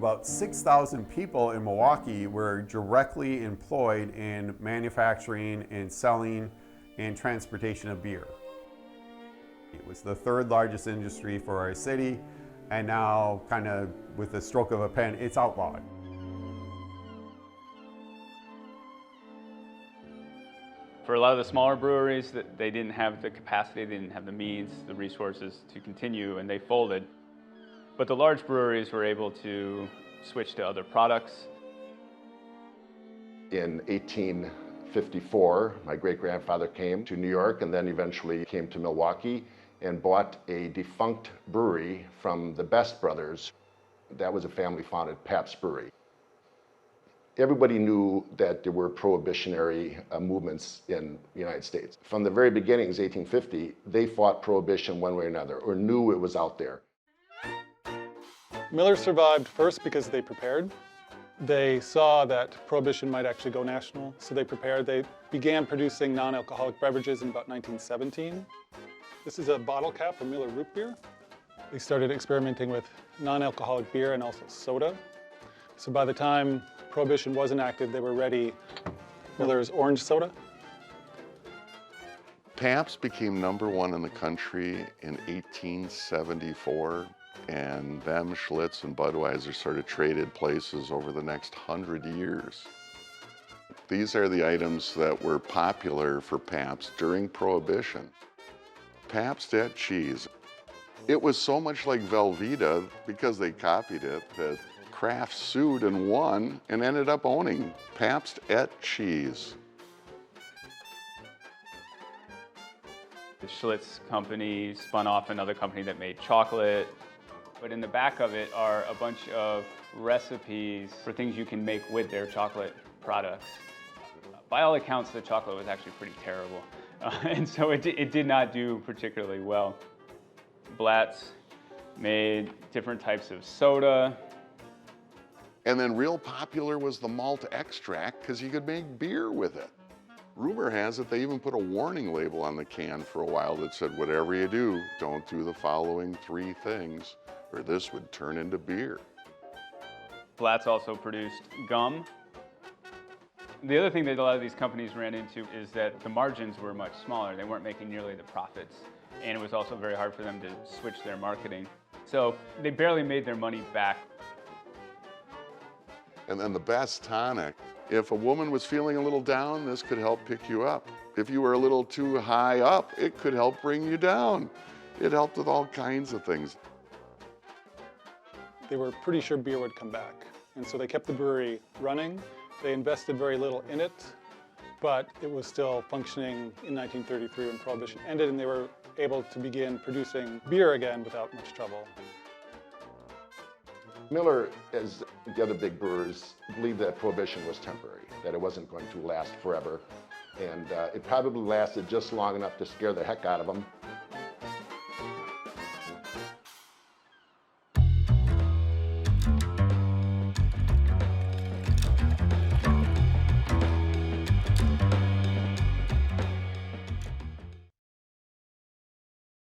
about 6,000 people in Milwaukee were directly employed in manufacturing and selling and transportation of beer. It was the third largest industry for our city, and now, kind of with the stroke of a pen, it's outlawed. For a lot of the smaller breweries, they didn't have the capacity, they didn't have the means, the resources to continue, and they folded. But the large breweries were able to switch to other products. In 1854, my great-grandfather came to New York and then eventually came to Milwaukee and bought a defunct brewery from the Best brothers. That was a family-founded Pabst Brewery. Everybody knew that there were prohibitionary movements in the United States. From the very beginnings, 1850, they fought prohibition one way or another, or knew it was out there. Miller survived first because they prepared. They saw that prohibition might actually go national, so they prepared. They began producing non-alcoholic beverages in about 1917. This is a bottle cap of Miller root beer. They started experimenting with non-alcoholic beer and also soda. So by the time prohibition was enacted, they were ready. Miller's orange soda. Pabst became #1 in the country in 1874, and them, Schlitz, and Budweiser sort of traded places over the next 100 years. These are the items that were popular for Pabst during Prohibition. Pabst et cheese. It was so much like Velveeta, because they copied it, that Kraft sued and won and ended up owning Pabst et cheese. The Schlitz company spun off another company that made chocolate. But in the back of it are a bunch of recipes for things you can make with their chocolate products. By all accounts, the chocolate was actually pretty terrible. And so it did not do particularly well. Blatz made different types of soda. And then real popular was the malt extract, because you could make beer with it. Rumor has it they even put a warning label on the can for a while that said, whatever you do, don't do the following 3 things, or this would turn into beer. Blatz also produced gum. The other thing that a lot of these companies ran into is that the margins were much smaller. They weren't making nearly the profits. And it was also very hard for them to switch their marketing. So they barely made their money back. And then the best tonic. If a woman was feeling a little down, this could help pick you up. If you were a little too high up, it could help bring you down. It helped with all kinds of things. They were pretty sure beer would come back. And so they kept the brewery running. They invested very little in it, but it was still functioning in 1933 when Prohibition ended, and they were able to begin producing beer again without much trouble. Miller, as the other big brewers, believed that Prohibition was temporary, that it wasn't going to last forever. And it probably lasted just long enough to scare the heck out of them.